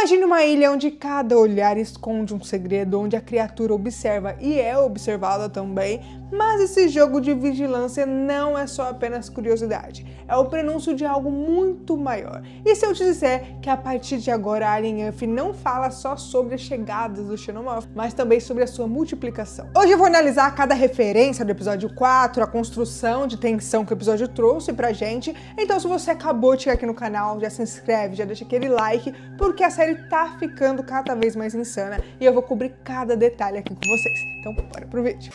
Imagine uma ilha onde cada olhar esconde um segredo, onde a criatura observa e é observada também, mas esse jogo de vigilância não é só apenas curiosidade, é o prenúncio de algo muito maior. E se eu te disser que a partir de agora Alien Earth não fala só sobre as chegadas do Xenomorph, mas também sobre a sua multiplicação? Hoje eu vou analisar cada referência do episódio 4, a construção de tensão que o episódio trouxe pra gente. Então se você acabou de chegar aqui no canal, já se inscreve, já deixa aquele like, porque a série tá ficando cada vez mais insana e eu vou cobrir cada detalhe aqui com vocês. Então bora pro vídeo.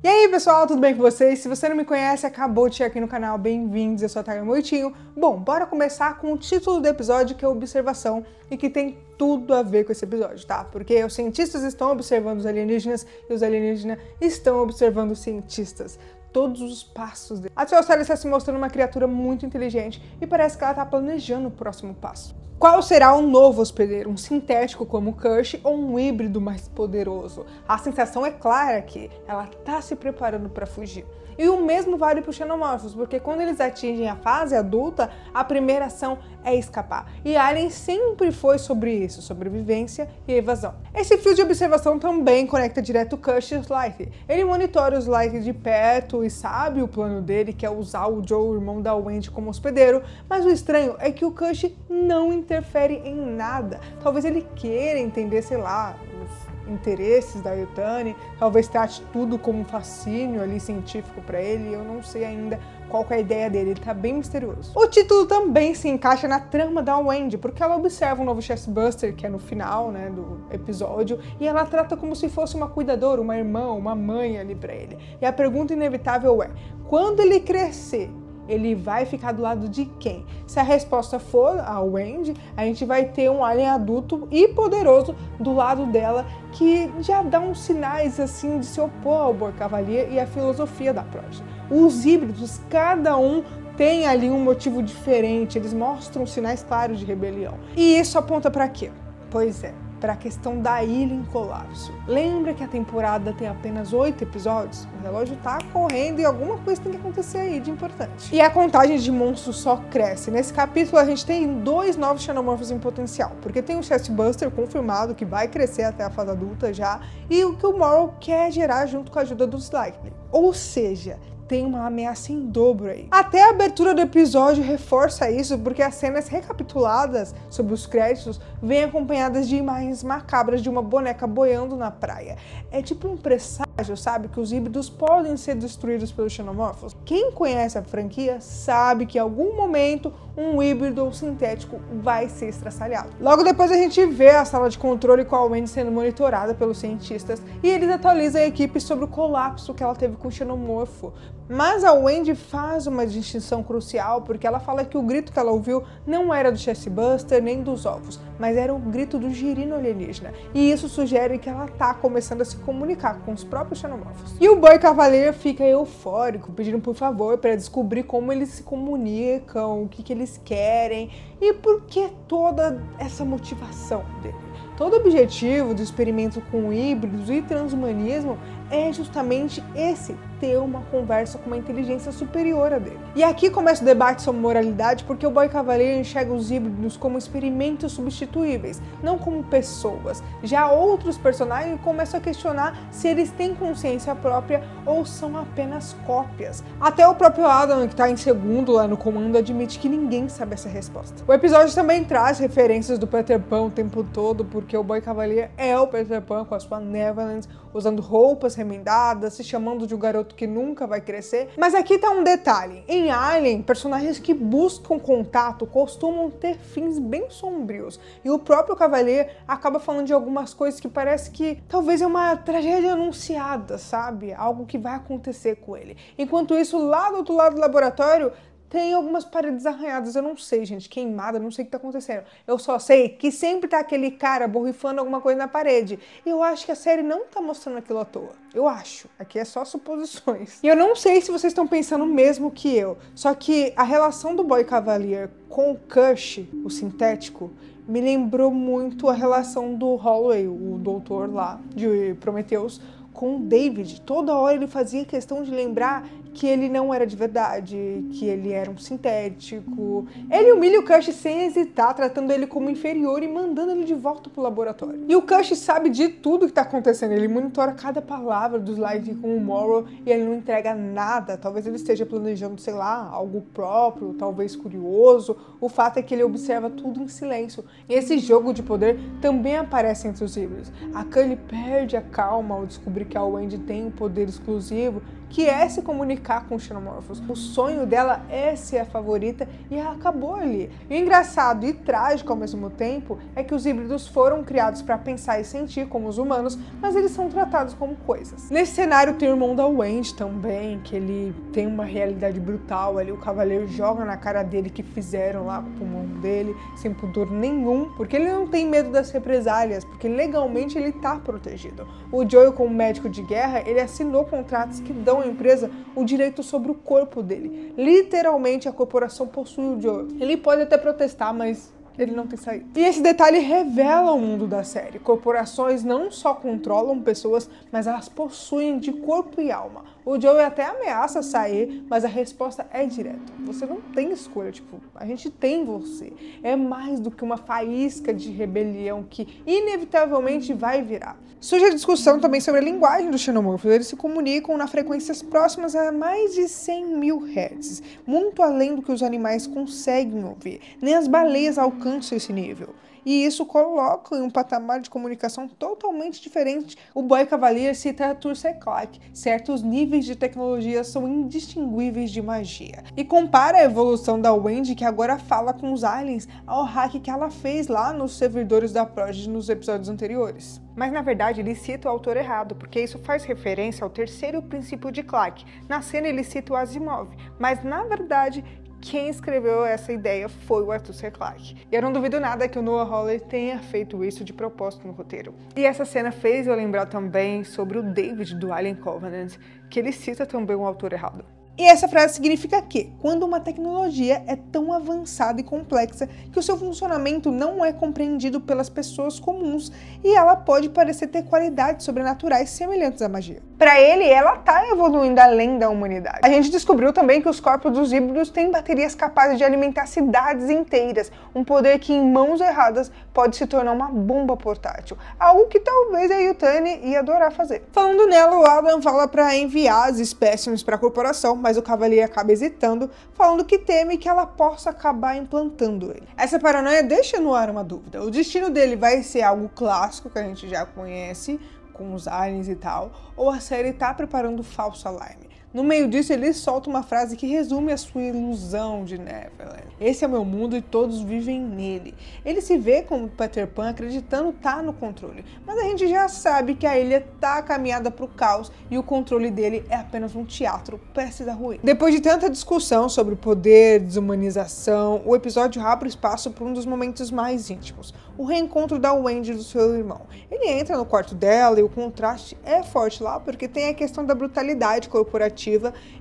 E aí pessoal, tudo bem com vocês? Se você não me conhece, acabou de chegar aqui no canal, bem-vindos, eu sou a Thalia Moitinho. Bom, bora começar com o título do episódio, que é Observação, e que tem tudo a ver com esse episódio, tá? Porque os cientistas estão observando os alienígenas e os alienígenas estão observando os cientistas. Todos os passos dele. A Tiossara está se mostrando uma criatura muito inteligente e parece que ela está planejando o próximo passo. Qual será o novo hospedeiro? Um sintético como o Kush ou um híbrido mais poderoso? A sensação é clara que ela está se preparando para fugir. E o mesmo vale para os xenomorfos, porque quando eles atingem a fase adulta, a primeira ação é escapar. E Alien sempre foi sobre isso, sobrevivência e evasão. Esse fio de observação também conecta direto o Kush e o Slythe. Ele monitora o Slythe de perto e sabe o plano dele, que é usar o Joe, o irmão da Wendy, como hospedeiro, mas o estranho é que o Kush não interfere em nada. Talvez ele queira entender, sei lá, os interesses da Yutani, talvez trate tudo como um fascínio ali científico para ele, eu não sei ainda qual que é a ideia dele, ele tá bem misterioso. O título também se encaixa na trama da Wendy, porque ela observa um novo Chestbuster, que é no final, né, do episódio, e ela trata como se fosse uma cuidadora, uma irmã, uma mãe ali para ele. E a pergunta inevitável é, quando ele crescer, ele vai ficar do lado de quem? Se a resposta for a Wendy, a gente vai ter um alien adulto e poderoso do lado dela, que já dá uns sinais assim de se opor ao Boy Cavalier e à filosofia da Prodigy. Os híbridos, cada um tem ali um motivo diferente, eles mostram sinais claros de rebelião. E isso aponta para quê? Pois é, para a questão da ilha em colapso. Lembra que a temporada tem apenas 8 episódios? O relógio tá correndo e alguma coisa tem que acontecer aí de importante. E a contagem de monstros só cresce. Nesse capítulo a gente tem 2 novos xenomorfos em potencial, porque tem o Chestbuster confirmado que vai crescer até a fase adulta já, e o que o Morrow quer gerar junto com a ajuda do Slythe. Ou seja, tem uma ameaça em dobro aí. Até a abertura do episódio reforça isso, porque as cenas recapituladas sobre os créditos vêm acompanhadas de imagens macabras de uma boneca boiando na praia. É tipo um presságio, sabe? Que os híbridos podem ser destruídos pelos xenomorfos. Quem conhece a franquia sabe que em algum momento um híbrido ou sintético vai ser estraçalhado. Logo depois a gente vê a sala de controle com a Wendy sendo monitorada pelos cientistas e eles atualizam a equipe sobre o colapso que ela teve com o xenomorfo. Mas a Wendy faz uma distinção crucial, porque ela fala que o grito que ela ouviu não era do Chestbuster nem dos ovos, mas era o grito do girino alienígena. E isso sugere que ela tá começando a se comunicar com os próprios xenomorfos. E o Boy Cavalier fica eufórico, pedindo por favor para descobrir como eles se comunicam, o que eles querem e por que toda essa motivação dele. Todo o objetivo do experimento com híbridos e transhumanismo é justamente esse, ter uma conversa com uma inteligência superior a dele. E aqui começa o debate sobre moralidade, porque o Boy Cavalier enxerga os híbridos como experimentos substituíveis, não como pessoas. Já outros personagens começam a questionar se eles têm consciência própria ou são apenas cópias. Até o próprio Adam, que está em segundo lá no comando, admite que ninguém sabe essa resposta. O episódio também traz referências do Peter Pan o tempo todo, porque o Boy Cavalier é o Peter Pan com a sua Neverland, usando roupas remendadas, se chamando de um garoto que nunca vai crescer. Mas aqui tá um detalhe. Em Alien, personagens que buscam contato costumam ter fins bem sombrios. E o próprio Cavalier acaba falando de algumas coisas que parece que talvez é uma tragédia anunciada, sabe? Algo que vai acontecer com ele. Enquanto isso, lá do outro lado do laboratório, tem algumas paredes arranhadas, eu não sei, gente, queimada, não sei o que tá acontecendo. Eu só sei que sempre tá aquele cara borrifando alguma coisa na parede. E eu acho que a série não tá mostrando aquilo à toa. Eu acho. Aqui é só suposições. E eu não sei se vocês estão pensando o mesmo que eu. Só que a relação do Boy Cavalier com o Kush, o sintético, me lembrou muito a relação do Holloway, o doutor lá de Prometheus, com o David. Toda hora ele fazia questão de lembrar que ele não era de verdade, que ele era um sintético. Ele humilha o Cush sem hesitar, tratando ele como inferior e mandando ele de volta pro laboratório. E o Cush sabe de tudo que tá acontecendo, ele monitora cada palavra dos Light com o Morrow e ele não entrega nada. Talvez ele esteja planejando, sei lá, algo próprio, talvez curioso. O fato é que ele observa tudo em silêncio. E esse jogo de poder também aparece entre os híbridos. A Cully perde a calma ao descobrir que a Wendy tem um poder exclusivo, que é se comunicar com os Xenomorphos. O sonho dela é ser a favorita e ela acabou ali. E o engraçado e trágico ao mesmo tempo é que os híbridos foram criados para pensar e sentir como os humanos, mas eles são tratados como coisas. Nesse cenário tem o irmão da Wendy também, que ele tem uma realidade brutal ali. O Cavaleiro joga na cara dele que fizeram lá com o pulmão dele, sem pudor nenhum, porque ele não tem medo das represálias, porque legalmente ele tá protegido. O Joel, como médico de guerra, ele assinou contratos que dão à empresa o direito sobre o corpo dele. Literalmente a corporação possui o Joel. Ele pode até protestar, mas ele não tem saída. E esse detalhe revela o mundo da série. Corporações não só controlam pessoas, mas elas possuem de corpo e alma. O Joey até ameaça sair, mas a resposta é direta. Você não tem escolha, tipo, a gente tem você. É mais do que uma faísca de rebelião que inevitavelmente vai virar. Surge a discussão também sobre a linguagem dos xenomorfos. Eles se comunicam na frequências próximas a mais de 100.000 Hz, muito além do que os animais conseguem ouvir. Nem as baleias alcançam esse nível. E isso coloca em um patamar de comunicação totalmente diferente. O Boy Cavalier cita a Turseclac. Certos níveis de tecnologia são indistinguíveis de magia. E compara a evolução da Wendy, que agora fala com os aliens, ao hack que ela fez lá nos servidores da Prodigy nos episódios anteriores. Mas na verdade ele cita o autor errado, porque isso faz referência ao terceiro princípio de Clarke. Na cena ele cita o Asimov, mas na verdade quem escreveu essa ideia foi o Arthur C. Clarke. E eu não duvido nada que o Noah Hawley tenha feito isso de propósito no roteiro. E essa cena fez eu lembrar também sobre o David do Alien Covenant, que ele cita também um autor errado. E essa frase significa que, quando uma tecnologia é tão avançada e complexa que o seu funcionamento não é compreendido pelas pessoas comuns e ela pode parecer ter qualidades sobrenaturais semelhantes à magia. Para ele, ela tá evoluindo além da humanidade. A gente descobriu também que os corpos dos híbridos têm baterias capazes de alimentar cidades inteiras, um poder que em mãos erradas pode se tornar uma bomba portátil, algo que talvez a Yutani ia adorar fazer. Falando nela, o Adam fala para enviar as espécimes para a corporação, mas o Cavalier acaba hesitando, falando que teme que ela possa acabar implantando ele. Essa paranoia deixa no ar uma dúvida. O destino dele vai ser algo clássico que a gente já conhece, com os aliens e tal, ou a série tá preparando o falso alarme? No meio disso, ele solta uma frase que resume a sua ilusão de Neverland. Esse é o meu mundo e todos vivem nele. Ele se vê como Peter Pan acreditando estar no controle, mas a gente já sabe que a ilha tá caminhada para o caos e o controle dele é apenas um teatro prestes a ruir. Depois de tanta discussão sobre poder, desumanização, o episódio abre espaço para um dos momentos mais íntimos, o reencontro da Wendy do seu irmão. Ele entra no quarto dela e o contraste é forte lá porque tem a questão da brutalidade corporativa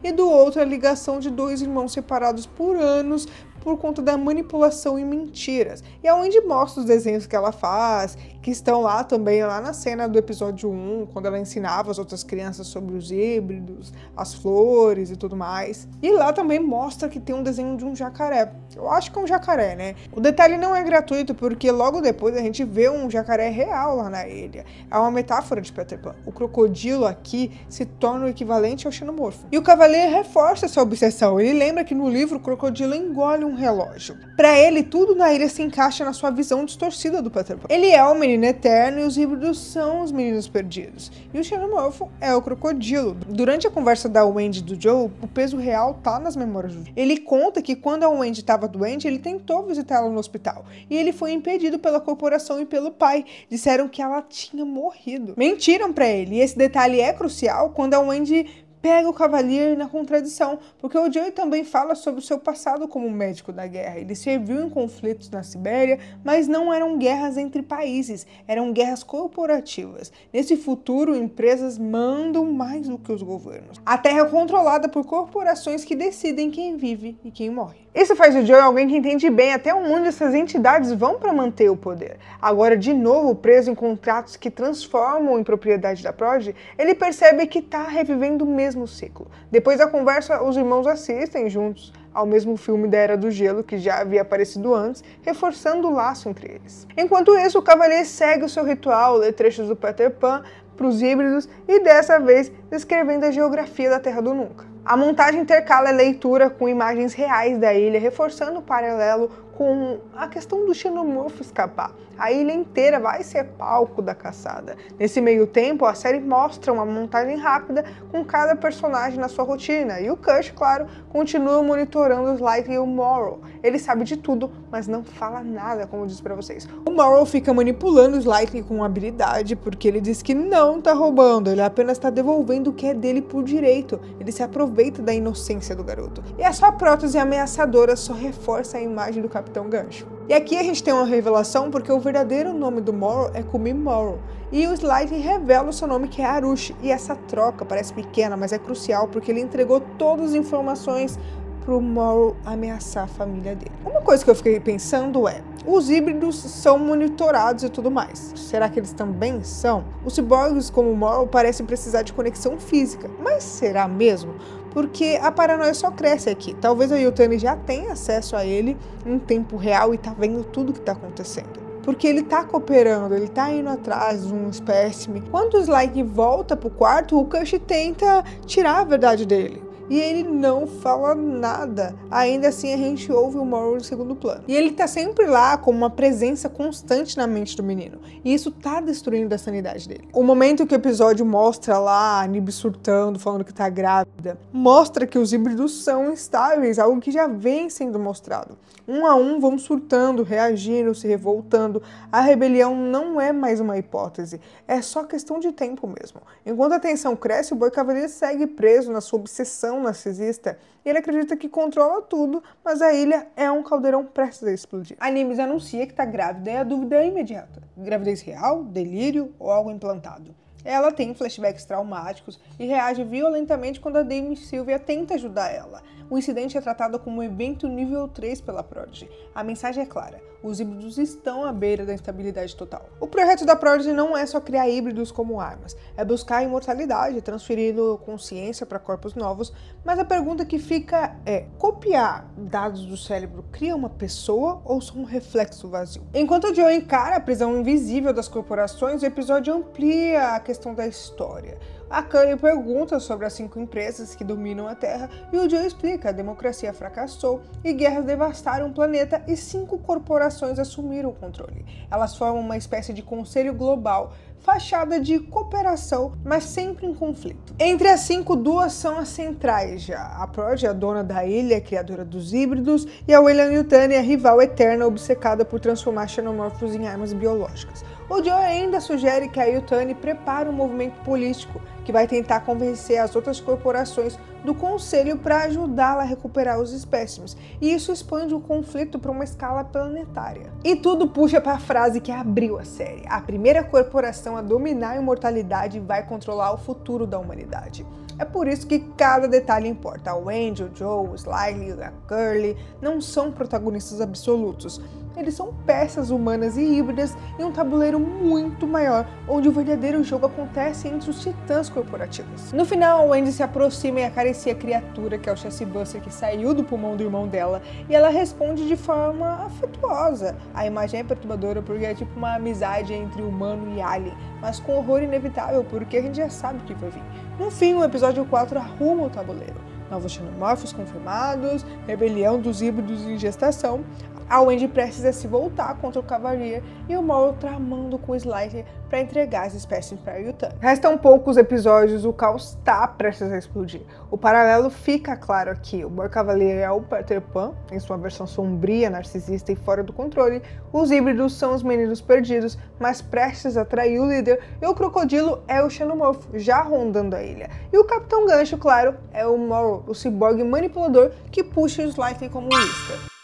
e do outro a ligação de dois irmãos separados por anos por conta da manipulação e mentiras. E a Wendy mostra os desenhos que ela faz, que estão lá também, lá na cena do episódio 1, quando ela ensinava as outras crianças sobre os híbridos, as flores e tudo mais. E lá também mostra que tem um desenho de um jacaré. Eu acho que é um jacaré, né? O detalhe não é gratuito, porque logo depois a gente vê um jacaré real lá na ilha. É uma metáfora de Peter Pan. O crocodilo aqui se torna o equivalente ao xenomorfo. E o Cavaleiro reforça essa obsessão. Ele lembra que no livro o crocodilo engole um relógio. Para ele, tudo na ilha se encaixa na sua visão distorcida do Peter Pan. Ele é o menino eterno e os híbridos são os meninos perdidos. E o xenomorfo é o crocodilo. Durante a conversa da Wendy e do Joe, o peso real tá nas memórias do Joe. Ele conta que quando a Wendy estava doente, ele tentou visitá-la no hospital. E ele foi impedido pela corporação e pelo pai. Disseram que ela tinha morrido. Mentiram para ele. E esse detalhe é crucial quando a Wendy pega o Cavalier na contradição, porque o Joey também fala sobre o seu passado como médico da guerra. Ele serviu em conflitos na Sibéria, mas não eram guerras entre países, eram guerras corporativas. Nesse futuro, empresas mandam mais do que os governos. A Terra é controlada por corporações que decidem quem vive e quem morre. Isso faz o Joey alguém que entende bem até onde essas entidades vão para manter o poder. Agora, de novo, preso em contratos que transformam em propriedade da Prodigy, ele percebe que está revivendo o mesmo ciclo. Depois da conversa, os irmãos assistem juntos ao mesmo filme da Era do Gelo, que já havia aparecido antes, reforçando o laço entre eles. Enquanto isso, o Cavalier segue o seu ritual, lê trechos do Peter Pan para os híbridos e, dessa vez, descrevendo a geografia da Terra do Nunca. A montagem intercala a leitura com imagens reais da ilha, reforçando o paralelo com a questão do xenomorfo escapar. A ilha inteira vai ser palco da caçada. Nesse meio tempo, a série mostra uma montagem rápida com cada personagem na sua rotina, e o Cush, claro, continua monitorando os Light e o Morrow. Ele sabe de tudo, mas não fala nada, como eu disse pra vocês. O Morrow fica manipulando os Light com habilidade, porque ele diz que não tá roubando, ele apenas tá devolvendo o que é dele por direito. Ele se aproveita da inocência do garoto. E a sua prótese ameaçadora só reforça a imagem do Capitão Gancho. E aqui a gente tem uma revelação, porque o verdadeiro nome do Morrow é Kumi Morrow, e o Slight revela o seu nome, que é Arushi, e essa troca parece pequena, mas é crucial, porque ele entregou todas as informações pro Morrow ameaçar a família dele. Uma coisa que eu fiquei pensando é, os híbridos são monitorados e tudo mais. Será que eles também são? Os ciborgues como o Morrow parecem precisar de conexão física, mas será mesmo? Porque a paranoia só cresce aqui. Talvez a Yutani já tenha acesso a ele em tempo real e tá vendo tudo que tá acontecendo. Porque ele tá cooperando, ele tá indo atrás de um espécime. Quando o Slight volta pro quarto, o Cush tenta tirar a verdade dele. E ele não fala nada. Ainda assim, a gente ouve o Morrow no segundo plano. E ele tá sempre lá como uma presença constante na mente do menino. E isso tá destruindo a sanidade dele. O momento que o episódio mostra lá a Nib surtando, falando que tá grávida, mostra que os híbridos são instáveis, algo que já vem sendo mostrado. Um a um vão surtando, reagindo, se revoltando. A rebelião não é mais uma hipótese, é só questão de tempo mesmo. Enquanto a tensão cresce, o Boi Cavaleiro segue preso na sua obsessão narcisista. Ele acredita que controla tudo, mas a ilha é um caldeirão prestes a explodir. A Nimbus anuncia que está grávida e a dúvida é imediata. Gravidez real, delírio ou algo implantado? Ela tem flashbacks traumáticos e reage violentamente quando a Dame Sylvia tenta ajudar ela. O incidente é tratado como um evento nível 3 pela Prodigy. A mensagem é clara, os híbridos estão à beira da instabilidade total. O projeto da Prodigy não é só criar híbridos como armas, é buscar a imortalidade, transferindo consciência para corpos novos, mas a pergunta que fica é, copiar dados do cérebro cria uma pessoa ou só um reflexo vazio? Enquanto o Joe encara a prisão invisível das corporações, o episódio amplia a questão da história. A Curly pergunta sobre as 5 empresas que dominam a Terra e o Joe explica: a democracia fracassou e guerras devastaram o planeta e 5 corporações assumiram o controle. Elas formam uma espécie de conselho global, fachada de cooperação, mas sempre em conflito. Entre as 5, 2 são as centrais já. A Prodigy, a dona da ilha, criadora dos híbridos, e a Weyland-Yutani, a rival eterna obcecada por transformar xenomorfos em armas biológicas. O Joe ainda sugere que a Yutani prepare um movimento político que vai tentar convencer as outras corporações do conselho para ajudá-la a recuperar os espécimes, e isso expande o conflito para uma escala planetária. E tudo puxa para a frase que abriu a série: a primeira corporação a dominar a imortalidade vai controlar o futuro da humanidade. É por isso que cada detalhe importa. A Wendy, o Joe, o Slightly, a Curly não são protagonistas absolutos. Eles são peças humanas e híbridas em um tabuleiro muito maior, onde o verdadeiro jogo acontece entre os titãs corporativos. No final, a Wendy se aproxima e acaricia a criatura, que é o Chassis Buster, que saiu do pulmão do irmão dela, e ela responde de forma afetuosa. A imagem é perturbadora porque é tipo uma amizade entre humano e alien, mas com horror inevitável, porque a gente já sabe o que vai vir. No fim, o episódio 4 arruma o tabuleiro. Novos xenomorfos confirmados, rebelião dos híbridos em gestação, a Wendy prestes a se voltar contra o Cavalier e o Morrow tramando com o Slight para entregar as espécies para a Yutani. Restam poucos episódios, o caos está prestes a explodir. O paralelo fica claro aqui: o Boi Cavalier é o Peter Pan, em sua versão sombria, narcisista e fora do controle. Os híbridos são os meninos perdidos, mas prestes a trair o líder. E o Crocodilo é o xenomorfo, já rondando a ilha. E o Capitão Gancho, claro, é o Morrow, o ciborgue manipulador que puxa o Slight como isca.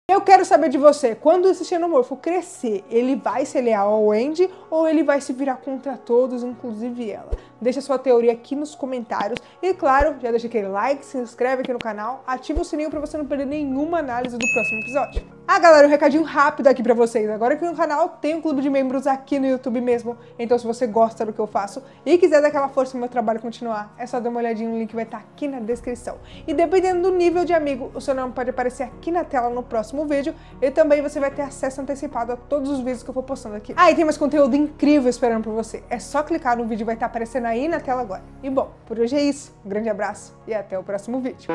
Eu quero saber de você, quando esse xenomorfo crescer, ele vai ser leal ao Andy ou ele vai se virar contra todos, inclusive ela? Deixa sua teoria aqui nos comentários e, claro, já deixa aquele like, se inscreve aqui no canal, ativa o sininho pra você não perder nenhuma análise do próximo episódio. Ah, galera, um recadinho rápido aqui pra vocês. Agora aqui no canal tem um clube de membros aqui no YouTube mesmo, então se você gosta do que eu faço e quiser dar aquela força pro meu trabalho continuar, é só dar uma olhadinha no link que vai estar aqui na descrição. E dependendo do nível de amigo, o seu nome pode aparecer aqui na tela no próximo vídeo e também você vai ter acesso antecipado a todos os vídeos que eu for postando aqui. Ah, e tem mais conteúdo incrível esperando por você. É só clicar no vídeo, vai estar aparecendo aí na tela agora. E bom, por hoje é isso. Um grande abraço e até o próximo vídeo.